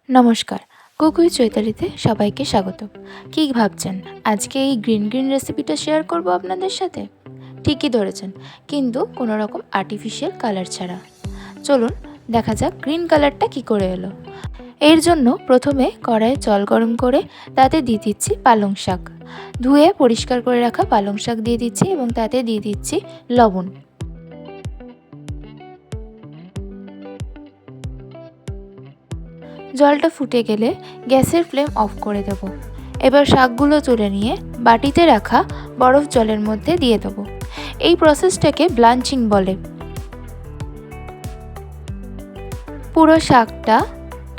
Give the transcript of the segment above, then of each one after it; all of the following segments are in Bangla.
নমস্কার, কুকুই চৈতালিতে সবাইকে স্বাগত। কী ভাবছেন, আজকে এই গ্রিন রেসিপিটা শেয়ার করব আপনাদের সাথে? ঠিকই ধরেছেন, কিন্তু কোনো রকম আর্টিফিশিয়াল কালার ছাড়া। চলুন দেখা যাক গ্রিন কালারটা কী করে এলো। এর জন্য প্রথমে কড়াইয়ে জল গরম করে তাতে দিয়ে দিচ্ছি পালং শাক। ধুয়ে পরিষ্কার করে রাখা পালং শাক দিয়ে দিচ্ছি এবং তাতে দিয়ে দিচ্ছি লবণ। জলটা ফুটে গেলে গ্যাসের ফ্লেম অফ করে দেব। এবার শাকগুলো তুলে নিয়ে বাটিতে রাখা বরফ জলের মধ্যে দিয়ে দেব। এই প্রসেসটাকে ব্লাঞ্চিং বলে। পুরো শাকটা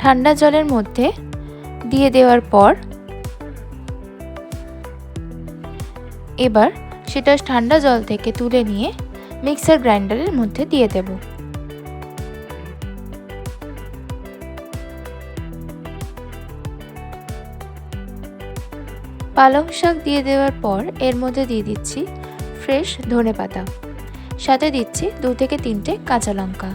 ঠান্ডা জলের মধ্যে দিয়ে দেওয়ার পর এবার সেটা ঠান্ডা জল থেকে তুলে নিয়ে মিক্সার গ্রাইন্ডারের মধ্যে দিয়ে দেব। পালং শাক দিয়ে দেওয়ার পর এর মধ্যে দিয়ে দিচ্ছি ফ্রেশ ধনেপাতা, সাথে দিচ্ছি 2 থেকে 3টে কাঁচা লঙ্কা,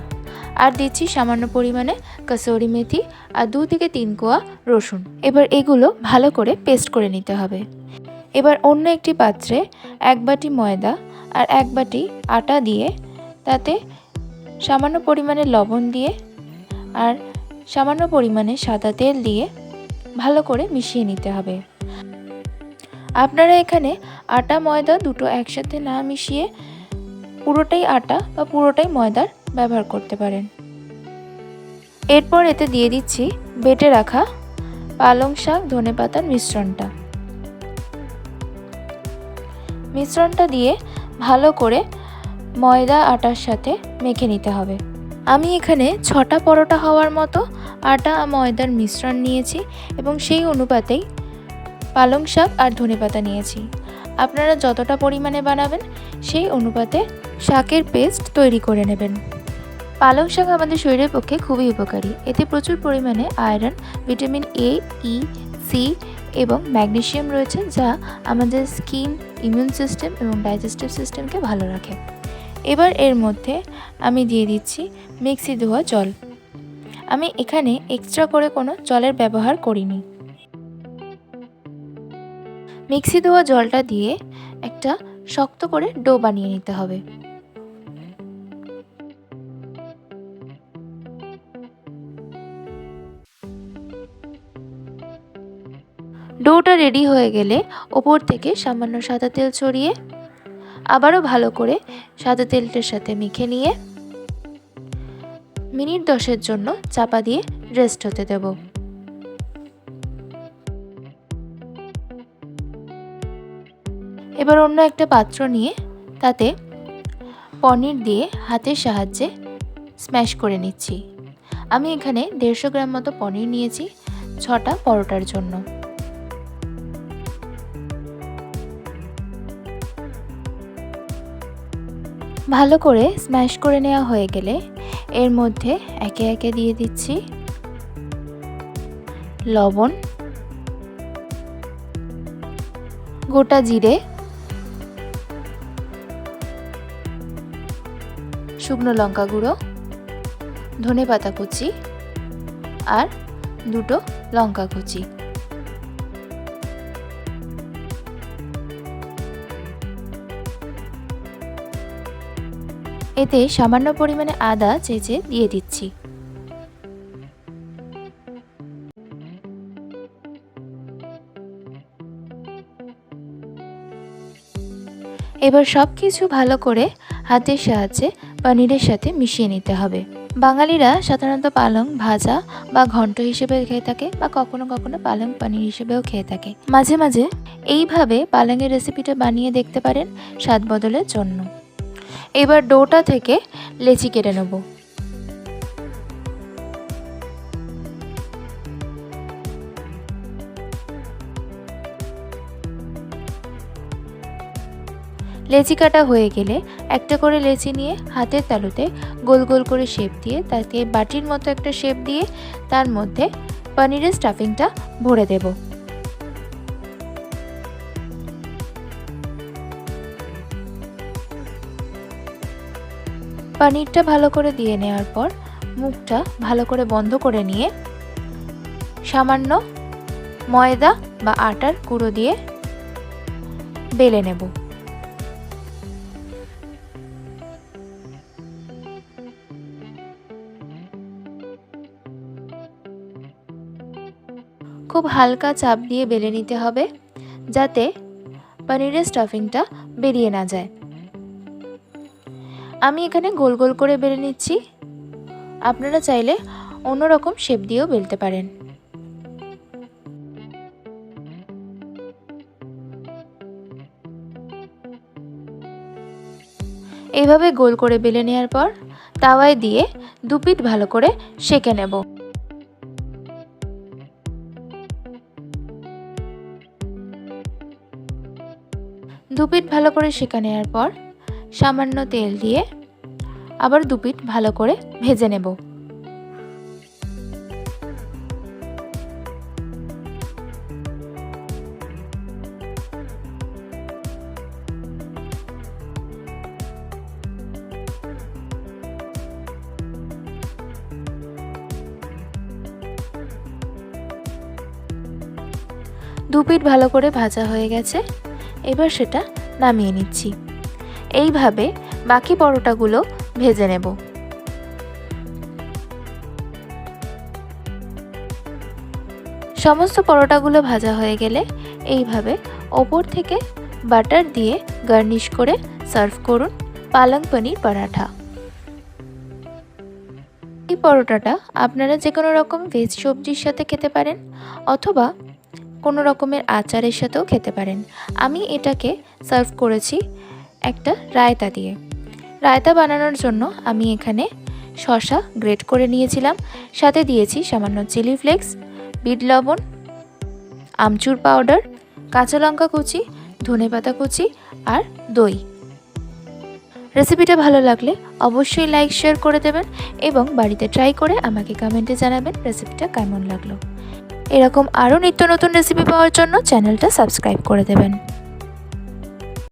আর দিচ্ছি সামান্য পরিমাণে কসুরি মেথি আর 2 থেকে 3 কোয়া রসুন। এবার এগুলো ভালো করে পেস্ট করে নিতে হবে। এবার অন্য একটি পাত্রে 1 বাটি ময়দা আর 1 বাটি আটা দিয়ে তাতে সামান্য পরিমাণে লবণ দিয়ে আর সামান্য পরিমাণে সাদা তেল দিয়ে ভালো করে মিশিয়ে নিতে হবে। আপনারা এখানে আটা ময়দা দুটো একসাথে না মিশিয়ে পুরোটাই আটা বা পুরোটাই ময়দার ব্যবহার করতে পারেন। এরপর এতে দিয়ে দিচ্ছি বেটে রাখা পালং শাক ধনেপাতার মিশ্রণটা দিয়ে ভালো করে ময়দা আটার সাথে মেখে নিতে হবে। আমি এখানে 6টা পরোটা হওয়ার মতো আটা ময়দার মিশ্রণ নিয়েছি এবং সেই অনুপাতেই পালং শাক আর ধনেপাতা নিয়েছি। আপনারা যতটা পরিমাণে বানাবেন সেই অনুপাতে শাকের পেস্ট তৈরি করে নেবেন। পালং শাক আমাদের শরীরের পক্ষে খুবই উপকারী। এতে প্রচুর পরিমাণে iron, vitamin A, E, C এবং ম্যাগনেসিয়াম রয়েছে, যা আমাদের স্কিন, ইমিউন সিস্টেম এবং ডাইজেস্টিভ সিস্টেমকে ভালো রাখে। এবার এর মধ্যে আমি দিয়ে দিচ্ছি মিক্সি ধোয়া জল। আমি এখানে এক্সট্রা করে কোনো জলের ব্যবহার করিনি। মিক্সি ধোয়া জলটা দিয়ে একটা শক্ত করে ডো বানিয়ে নিতে হবে। ডোটা রেডি হয়ে গেলে ওপর থেকে সামান্য সাদা তেল ছড়িয়ে আবারও ভালো করে সাদা তেলটার সাথে মেখে নিয়ে মিনিট 10-এর জন্য চাপা দিয়ে রেস্ট হতে দেব। এবার অন্য একটা পাত্র নিয়ে তাতে পনির দিয়ে হাতের সাহায্যে স্ম্যাশ করে নিচ্ছি। আমি এখানে 150 গ্রাম মতো পনির নিয়েছি 6টা পরোটার জন্য। ভালো করে স্ম্যাশ করে নেওয়া হয়ে গেলে এর মধ্যে একে একে দিয়ে দিচ্ছি লবণ, গোটা জিরে, শুকনো লঙ্কা গুঁড়ো, ধনেপাতা কুচি আর 2টো লঙ্কা কুচি। এতে সামান্য পরিমাণে আদা চেঁচে দিয়ে দিচ্ছি। এবার সব কিছু ভালো করে হাতের সাহায্যে পনিরের সাথে মিশিয়ে নিতে হবে। বাঙালিরা সাধারণত পালং ভাজা বা ঘন্ট হিসেবে খেয়ে থাকে বা কখনো কখনো পালং পনির হিসেবেও খেয়ে থাকে। মাঝে মাঝে এইভাবে পালংয়ের রেসিপিটা বানিয়ে দেখতে পারেন স্বাদ বদলের জন্য। এবার ডোটা থেকে লেচি কেটে নেব। লেচি কাটা হয়ে গেলে একটা করে লেচি নিয়ে হাতের তালুতে গোল গোল করে শেপ দিয়ে তাকে বাটির মতো একটা শেপ দিয়ে তার মধ্যে পনিরের স্টাফিংটা ভরে দেব। পনিরটা ভালো করে দিয়ে নেওয়ার পর মুখটা ভালো করে বন্ধ করে নিয়ে সামান্য ময়দা বা আটার গুঁড়ো দিয়ে বেলে নেব। খুব হালকা চাপ দিয়ে বেলে নিতে হবে যাতে পনিরের স্টাফিংটা বেরিয়ে না যায়। আমি এখানে গোল গোল করে বেলে নিচ্ছি, আপনারা চাইলে অন্যরকম শেপ দিয়েও বেলতে পারেন। এইভাবে গোল করে বেলে নেওয়ার পর তাওয়ায় দিয়ে দুপিঠ ভালো করে সেঁকে নেব। দুপিঠ ভালো করে সেঁকে নেওয়ার পর সামান্য তেল দিয়ে আবার দুপিঠ ভালো করে ভেজে নেব। দুপিঠ ভালো করে ভাজা হয়ে গেছে, এবার সেটা নামিয়ে নিচ্ছি। এইভাবে বাকি পরোটাগুলো ভেজে নেব। সমস্ত পরোটাগুলো ভাজা হয়ে গেলে এইভাবে ওপর থেকে বাটার দিয়ে গার্নিশ করে সার্ভ করুন পালং পনির পরাঠা। এই পরোটাটা আপনারা যে কোনো রকম ভেজ সবজির সাথে খেতে পারেন অথবা কোনো রকমের আচারের সাথেও খেতে পারেন। আমি এটাকে সার্ভ করেছি একটা রায়তা দিয়ে। রায়তা বানানোর জন্য আমি এখানে শসা গ্রেট করে নিয়েছিলাম, সাথে দিয়েছি সামান্য চিলি ফ্লেক্স, বিট লবণ, আমচুর পাউডার, কাঁচা লঙ্কা কুচি, ধনেপাতা কুচি আর দই। রেসিপিটা ভালো লাগলে অবশ্যই লাইক শেয়ার করে দেবেন এবং বাড়িতে ট্রাই করে আমাকে কমেন্টে জানাবেন রেসিপিটা কেমন লাগলো। এরকম আরও নিত্য নতুন রেসিপি পাওয়ার জন্য চ্যানেলটা সাবস্ক্রাইব করে দেবেন।